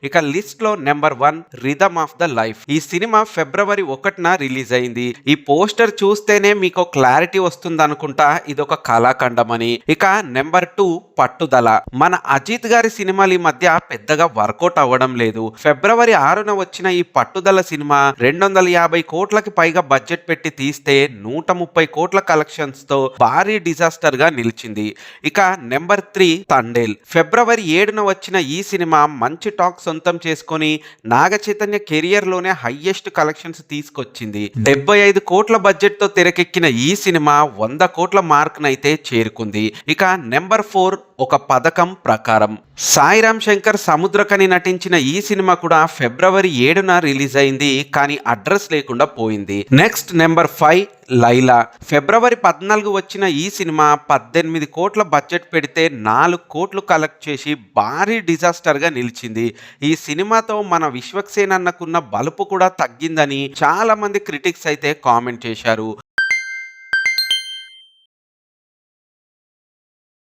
ఇక లిస్ట్ లో number 1 rhythm of the life. ఈ సినిమా ఫిబ్రవరి 1న రిలీజ్ అయింది. ఈ పోస్టర్ చూస్తేనే మీకు క్లారిటీ వస్తుంది అనుకుంటా ఇదొక కళాఖండమని. ఇక నెంబర్ 2 పట్టుదల. మన అజిత్ గారి సినిమాలు ఈ మధ్య పెద్దగా వర్కౌట్ అవ్వడం లేదు. ఫిబ్రవరి 6న వచ్చిన ఈ పట్టుదల సినిమా 250 కోట్లకి పైగా బడ్జెట్ పెట్టి తీస్తే 130 కోట్ల కలెక్షన్స్ తో భారీ డిజాస్టర్ గా నిలిచింది. ఇక నెంబర్ 3 తండేల్. ఫిబ్రవరి 7న వచ్చిన ఈ సినిమా మంచి టాక్ సొంతం చేసుకొని నాగ చైతన్య కెరియర్ లోనే హైయెస్ట్ కలెక్షన్స్ తీసుకొచ్చింది. 75 కోట్ల బడ్జెట్ తో తెరకెక్కిన ఈ సినిమా 100 కోట్ల మార్క్ నైతే చేరుకుంది. ఇక నెంబర్ 4 ఒక పథకం ప్రకారం. సాయిరామ్ శంకర్ సముద్రకని నటించిన ఈ సినిమా కూడా ఫిబ్రవరి 7న రిలీజ్ అయింది, కానీ అడ్రస్ లేకుండా పోయింది. Next number 5 Laila. ఫిబ్రవరి 14 వచ్చిన ఈ సినిమా 18 కోట్ల బడ్జెట్ పెడితే 4 కోట్లు కలెక్ట్ చేసి భారీ డిజాస్టర్ గా నిలిచింది. ఈ సినిమాతో మన విశ్వక్సేన్ అన్నకున్న బలుపు కూడా తగ్గిందని చాలా మంది క్రిటిక్స్ అయితే కామెంట్ చేశారు.